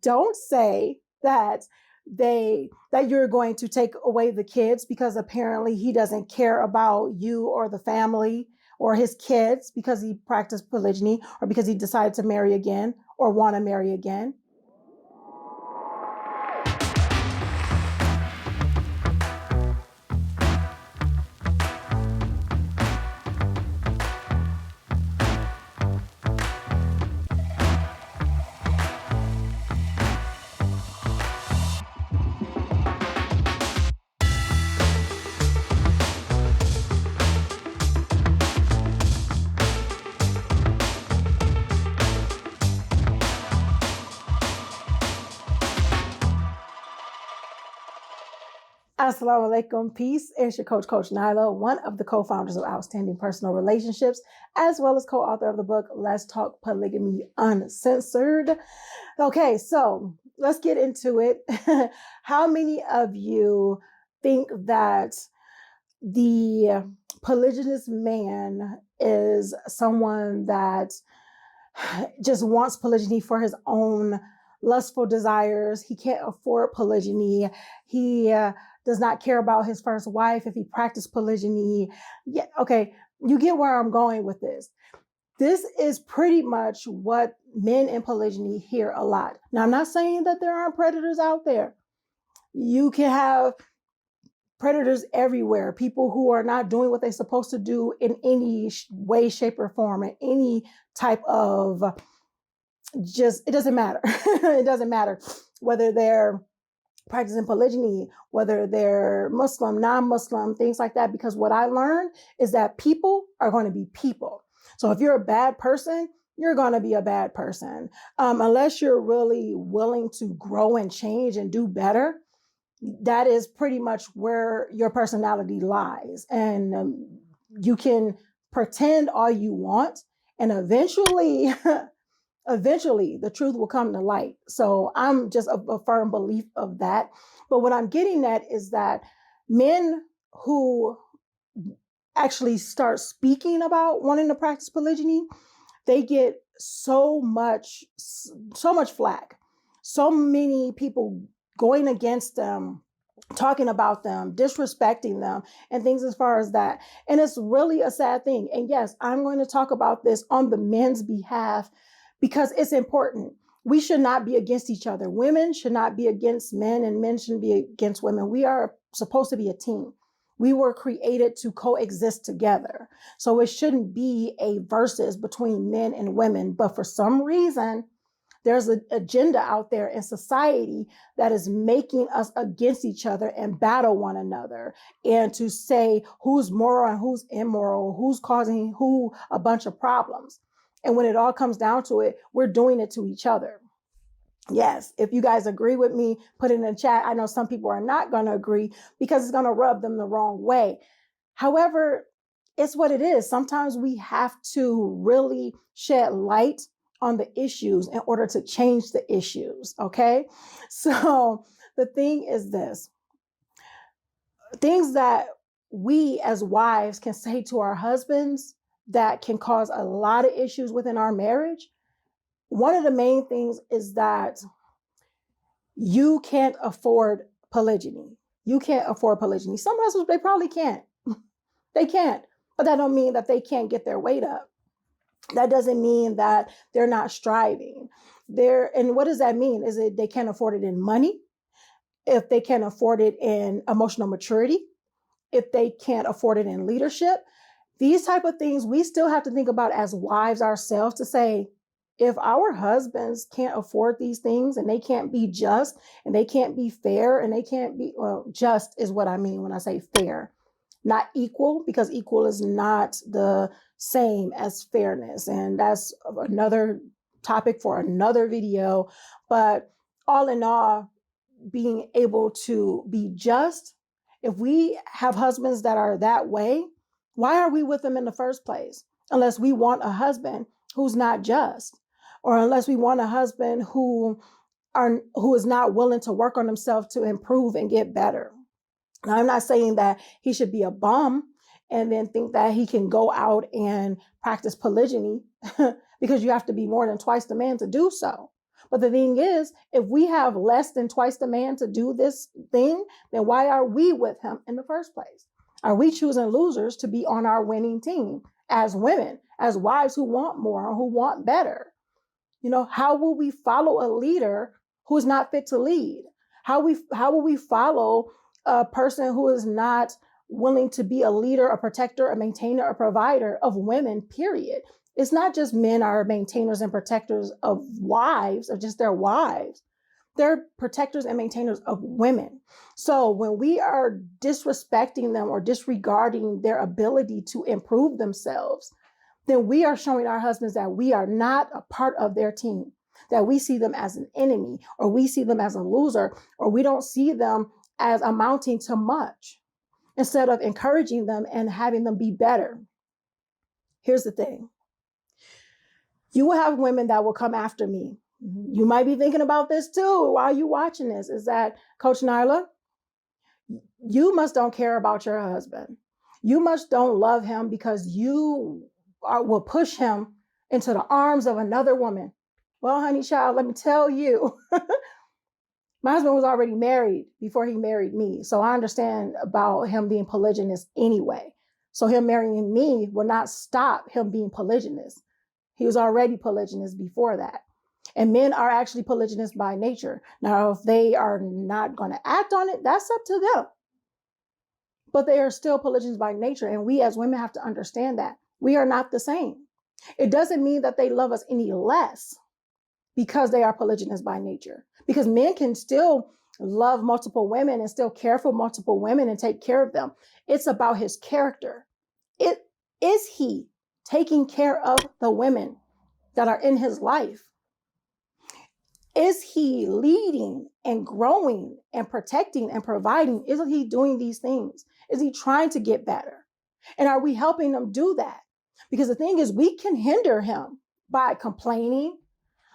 don't say that you're going to take away the kids because apparently he doesn't care about you or the family or his kids because he practiced polygyny or because he decided to marry again or want to marry again. Assalamu alaikum, peace. It's your Coach Nyla, one of the co-founders of Outstanding Personal Relationships, as well as co-author of the book, Let's Talk Polygamy Uncensored. Okay, so let's get into it. How many of you think that the polygynous man is someone that just wants polygyny for his own lustful desires? He can't afford polygyny. He does not care about his first wife if he practiced polygyny. Yeah, okay, you get where I'm going with this. This is pretty much what men in polygyny hear a lot. Now, I'm not saying that there aren't predators out there. You can have predators everywhere, people who are not doing what they're supposed to do in any way, shape, or form, in any type of it doesn't matter. It doesn't matter whether they're practicing polygyny, whether they're Muslim, non-Muslim, things like that. Because what I learned is that people are going to be people. So if you're a bad person, you're going to be a bad person. Unless you're really willing to grow and change and do better, that is pretty much where your personality lies. And you can pretend all you want, and eventually the truth will come to light. So I'm just a firm belief of that. But what I'm getting at is that men who actually start speaking about wanting to practice polygyny, they get so much flack. So many people going against them, talking about them, disrespecting them, and things as far as that. And it's really a sad thing. And yes, I'm going to talk about this on the men's behalf because it's important. We should not be against each other. Women should not be against men, and men shouldn't be against women. We are supposed to be a team. We were created to coexist together. So it shouldn't be a versus between men and women. But for some reason, there's an agenda out there in society that is making us against each other and battle one another, and to say who's moral and who's immoral, who's causing who a bunch of problems. And when it all comes down to it, we're doing it to each other. Yes, if you guys agree with me, put it in the chat. I know some people are not going to agree because it's going to rub them the wrong way. However, it's what it is. Sometimes we have to really shed light on the issues in order to change the issues. Okay. So the thing is this: things that we as wives can say to our husbands that can cause a lot of issues within our marriage. One of the main things is that you can't afford polygyny. You can't afford polygyny. Some husbands, they probably can't. They can't. But that don't mean that they can't get their weight up. That doesn't mean that they're not striving. And what does that mean? Is it they can't afford it in money? If they can't afford it in emotional maturity? If they can't afford it in leadership? These type of things we still have to think about as wives ourselves, to say, if our husbands can't afford these things, and they can't be just, and they can't be fair, and they can't be, well, just is what I mean when I say fair, not equal, because equal is not the same as fairness. And that's another topic for another video. But all in all, being able to be just, if we have husbands that are that way, why are we with them in the first place? Unless we want a husband who's not just, or unless we want a husband who is not willing to work on himself to improve and get better. Now, I'm not saying that he should be a bum and then think that he can go out and practice polygyny because you have to be more than twice the man to do so. But the thing is, if we have less than twice the man to do this thing, then why are we with him in the first place? Are we choosing losers to be on our winning team as women, as wives who want more or who want better? How will we follow a leader who is not fit to lead? How will we follow a person who is not willing to be a leader, a protector, a maintainer, a provider of women, period? It's not just men are maintainers and protectors of wives, of just their wives. They're protectors and maintainers of women. So when we are disrespecting them or disregarding their ability to improve themselves, then we are showing our husbands that we are not a part of their team, that we see them as an enemy, or we see them as a loser, or we don't see them as amounting to much, instead of encouraging them and having them be better. Here's the thing. You will have women that will come after me. You might be thinking about this too while you're watching this, is that, Coach Nyla, you must don't care about your husband. You must don't love him because you will push him into the arms of another woman. Well, honey child, let me tell you, my husband was already married before he married me. So I understand about him being polygynous anyway. So him marrying me will not stop him being polygynous. He was already polygynous before that. And men are actually polygynous by nature. Now, if they are not going to act on it, that's up to them. But they are still polygynous by nature. And we as women have to understand that. We are not the same. It doesn't mean that they love us any less because they are polygynous by nature. Because men can still love multiple women and still care for multiple women and take care of them. It's about his character. Is he taking care of the women that are in his life? Is he leading and growing and protecting and providing? Isn't he doing these things? Is he trying to get better? And are we helping him do that? Because the thing is, we can hinder him by complaining,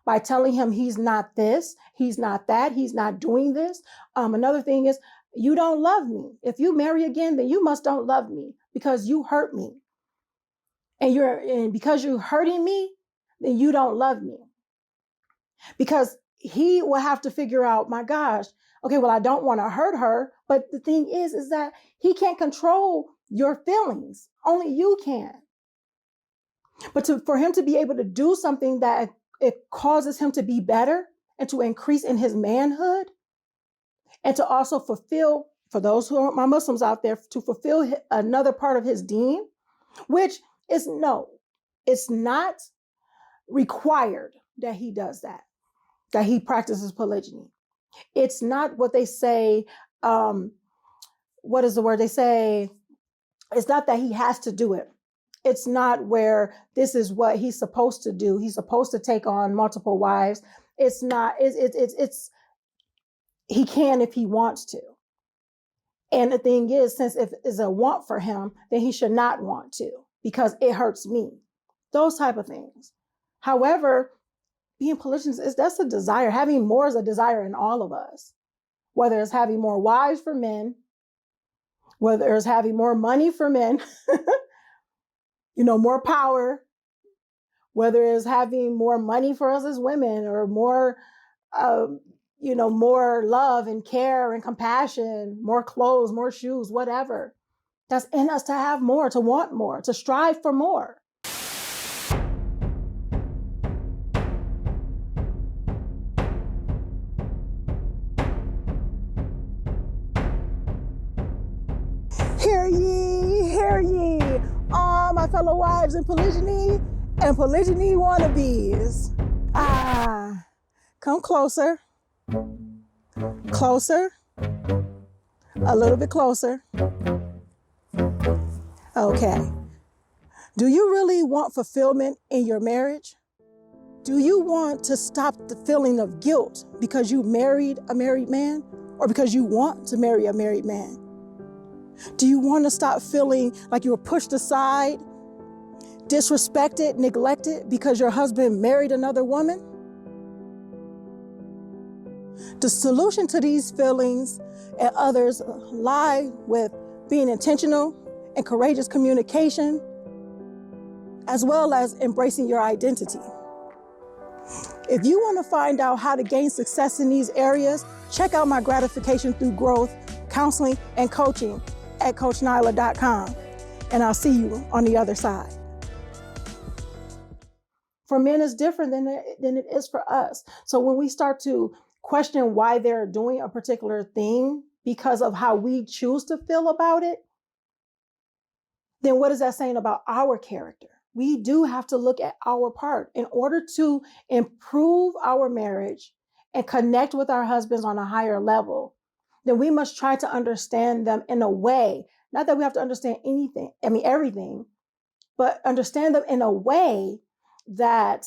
by telling him he's not this, he's not that, he's not doing this. Another thing is, you don't love me. If you marry again, then you must don't love me because you hurt me. And because you're hurting me, then you don't love me. Because he will have to figure out, my gosh, okay, well, I don't want to hurt her. But the thing is that he can't control your feelings. Only you can. But for him to be able to do something that it causes him to be better and to increase in his manhood, and to also fulfill, for those who are my Muslims out there, to fulfill another part of his deen, which is it's not required that he does that he practices polygyny. It's not what they say, what is the word? They say, it's not that he has to do it. It's not where this is what he's supposed to do. He's supposed to take on multiple wives. It's not, it's he can if he wants to. And the thing is, since if it's a want for him, then he should not want to because it hurts me. Those type of things. However, being polygynous, that's a desire. Having more is a desire in all of us. Whether it's having more wives for men, whether it's having more money for men, more power, whether it's having more money for us as women or more, more love and care and compassion, more clothes, more shoes, whatever. That's in us to have more, to want more, to strive for more. Hear ye, all my fellow wives in polygyny and polygyny wannabes. Come closer, a little bit closer. Okay. Do you really want fulfillment in your marriage? Do you want to stop the feeling of guilt because you married a married man or because you want to marry a married man? Do you want to stop feeling like you were pushed aside, disrespected, neglected because your husband married another woman? The solution to these feelings and others lie with being intentional and courageous communication, as well as embracing your identity. If you want to find out how to gain success in these areas, check out my gratification through growth, counseling, and coaching at CoachNyla.com. And I'll see you on the other side. For men, it's different than it is for us. So when we start to question why they're doing a particular thing because of how we choose to feel about it, then what is that saying about our character? We do have to look at our part in order to improve our marriage and connect with our husbands on a higher level. Then we must try to understand them in a way, not that we have to understand everything, but understand them in a way that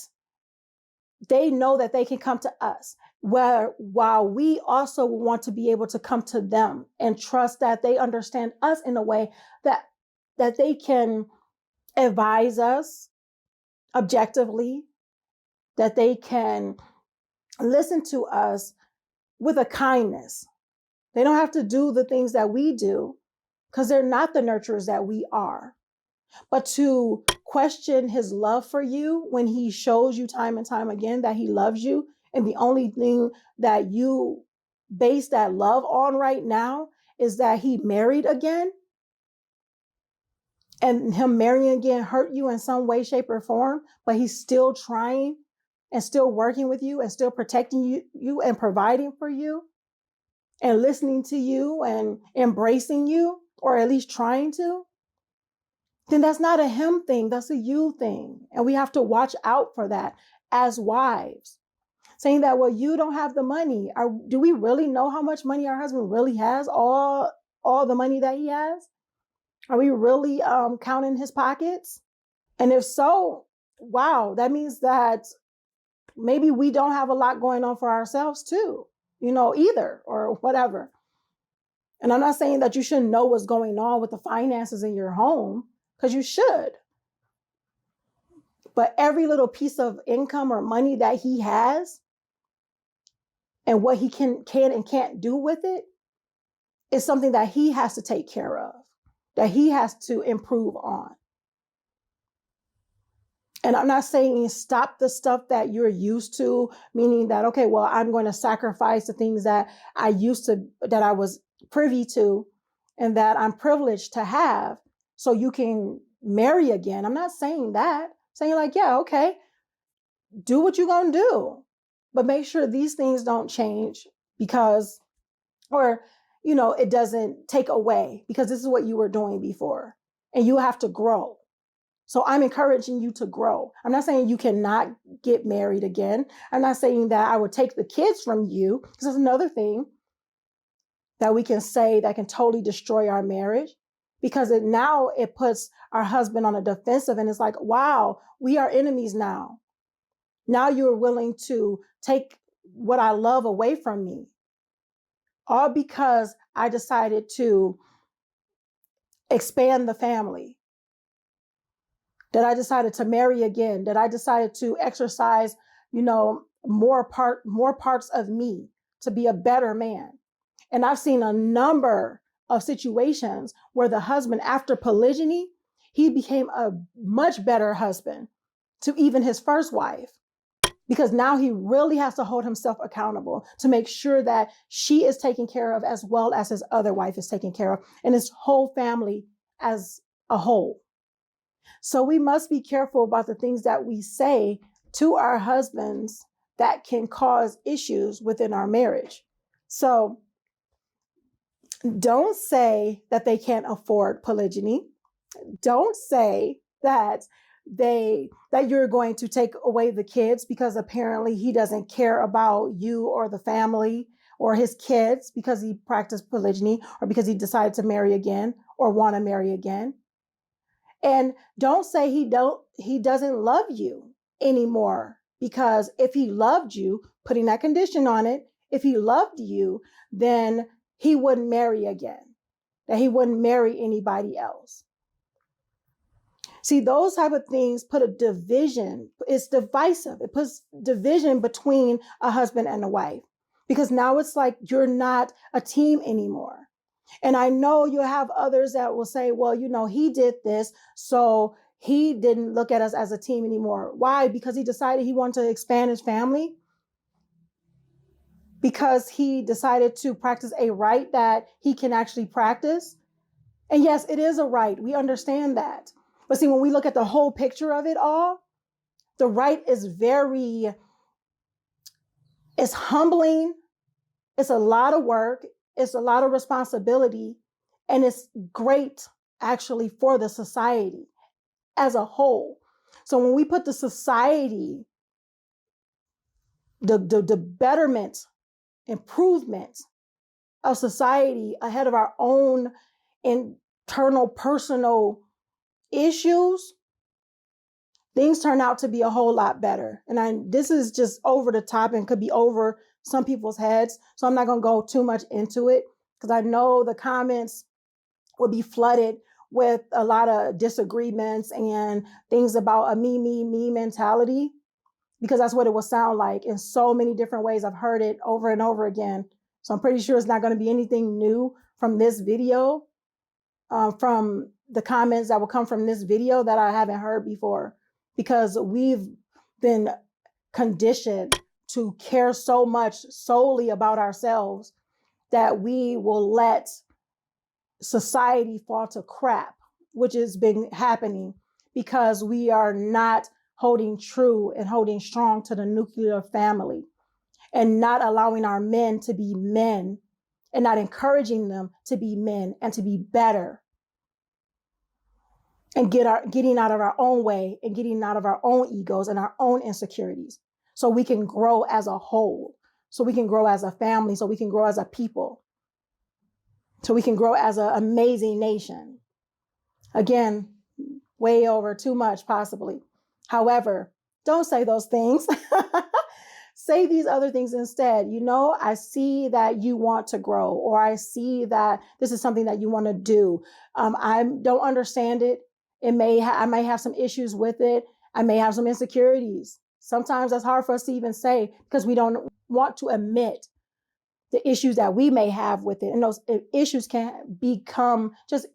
they know that they can come to us, while we also want to be able to come to them and trust that they understand us in a way that they can advise us objectively, that they can listen to us with a kindness. They don't have to do the things that we do because they're not the nurturers that we are. But to question his love for you when he shows you time and time again that he loves you, and the only thing that you base that love on right now is that he married again, and him marrying again hurt you in some way, shape, or form, but he's still trying and still working with you and still protecting you and providing for you and listening to you and embracing you, or at least trying to, then that's not a him thing, that's a you thing. And we have to watch out for that as wives. Saying that, well, you don't have the money. Do we really know how much money our husband really has? All the money that he has? Are we really counting his pockets? And if so, wow, that means that maybe we don't have a lot going on for ourselves too, either, or whatever. And I'm not saying that you shouldn't know what's going on with the finances in your home, because you should. But every little piece of income or money that he has and what he can and can't do with it is something that he has to take care of, that he has to improve on. And I'm not saying stop the stuff that you're used to, meaning that, okay, well, I'm going to sacrifice the things that I was privy to and that I'm privileged to have so you can marry again. I'm not saying that. I'm saying like, yeah, okay, do what you're going to do, but make sure these things don't change it doesn't take away, because this is what you were doing before and you have to grow. So I'm encouraging you to grow. I'm not saying you cannot get married again. I'm not saying that I would take the kids from you, because that's another thing that we can say that can totally destroy our marriage, because now it puts our husband on a defensive, and it's like, wow, we are enemies now. Now you're willing to take what I love away from me, all because I decided to expand the family, that I decided to marry again, that I decided to exercise, more parts of me to be a better man. And I've seen a number of situations where the husband, after polygyny, he became a much better husband to even his first wife, because now he really has to hold himself accountable to make sure that she is taken care of as well as his other wife is taken care of, and his whole family as a whole. So we must be careful about the things that we say to our husbands that can cause issues within our marriage. So don't say that they can't afford polygyny. Don't say that you're going to take away the kids because apparently he doesn't care about you or the family or his kids because he practiced polygyny, or because he decided to marry again or want to marry again. And don't say he doesn't love you anymore, because if he loved you, putting that condition on it, if he loved you, then he wouldn't marry again, that he wouldn't marry anybody else. See, those type of things put a division. It's divisive. It puts division between a husband and a wife, because now it's like you're not a team anymore. And I know you'll have others that will say, well, he did this, so he didn't look at us as a team anymore. Why? Because he decided he wanted to expand his family. Because he decided to practice a right that he can actually practice. And yes, it is a right. We understand that. But see, when we look at the whole picture of it all, the right is it's humbling. It's a lot of work. It's a lot of responsibility. And it's great actually for the society as a whole. So when we put the society, the betterment, improvement of society ahead of our own internal personal issues, things turn out to be a whole lot better. And this is just over the top and could be over some people's heads. So I'm not going to go too much into it because I know the comments will be flooded with a lot of disagreements and things about a me mentality, because that's what it will sound like in so many different ways. I've heard it over and over again. So I'm pretty sure it's not going to be anything new from this video, from the comments that will come from this video that I haven't heard before, because we've been conditioned to care so much solely about ourselves that we will let society fall to crap, which has been happening because we are not holding true and holding strong to the nuclear family and not allowing our men to be men and not encouraging them to be men and to be better and getting out of our own way and getting out of our own egos and our own insecurities so we can grow as a whole, so we can grow as a family, so we can grow as a people, so we can grow as an amazing nation. Again, way over too much possibly. However, don't say those things. Say these other things instead. You know, I see that you want to grow, or I see that this is something that you want to do. I don't understand it. I may have some issues with it. I may have some insecurities. Sometimes that's hard for us to even say because we don't want to admit the issues that we may have with it. And those issues can become just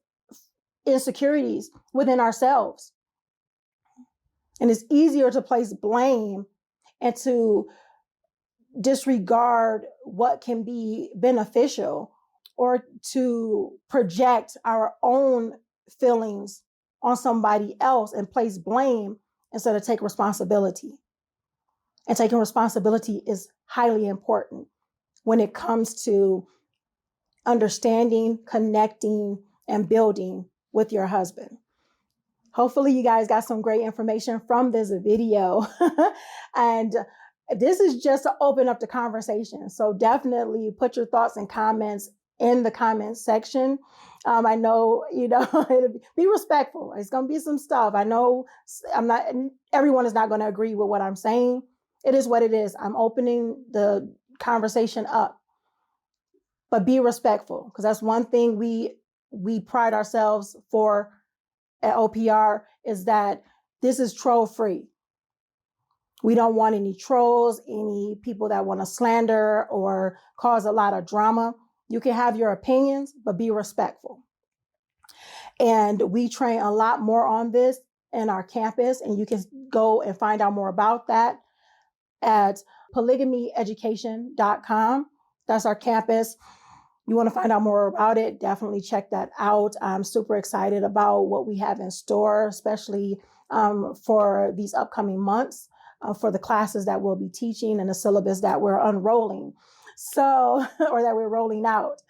insecurities within ourselves. And it's easier to place blame and to disregard what can be beneficial or to project our own feelings on somebody else and place blame instead of take responsibility. And taking responsibility is highly important when it comes to understanding, connecting, and building with your husband. Hopefully you guys got some great information from this video. And this is just to open up the conversation. So definitely put your thoughts and comments in the comment section. I know, be respectful. It's going to be some stuff. I know everyone is not going to agree with what I'm saying. It is what it is. I'm opening the conversation up, but be respectful, because that's one thing we pride ourselves for at OPR is that this is troll free. We don't want any trolls, any people that want to slander or cause a lot of drama. You can have your opinions, but be respectful. And we train a lot more on this in our campus, and you can go and find out more about that at polygamyeducation.com. That's our campus. You want to find out more about it, definitely check that out. I'm super excited about what we have in store, especially for these upcoming months, for the classes that we'll be teaching and the syllabus that we're unrolling. So, or that we're rolling out.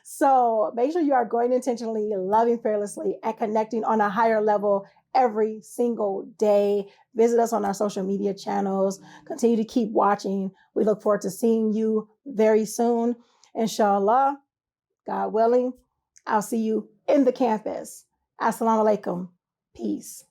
So make sure you are growing intentionally, loving fearlessly, and connecting on a higher level every single day. Visit us on our social media channels. Continue to keep watching. We look forward to seeing you very soon. Inshallah, God willing, I'll see you in the campus. Assalamu alaikum. Peace.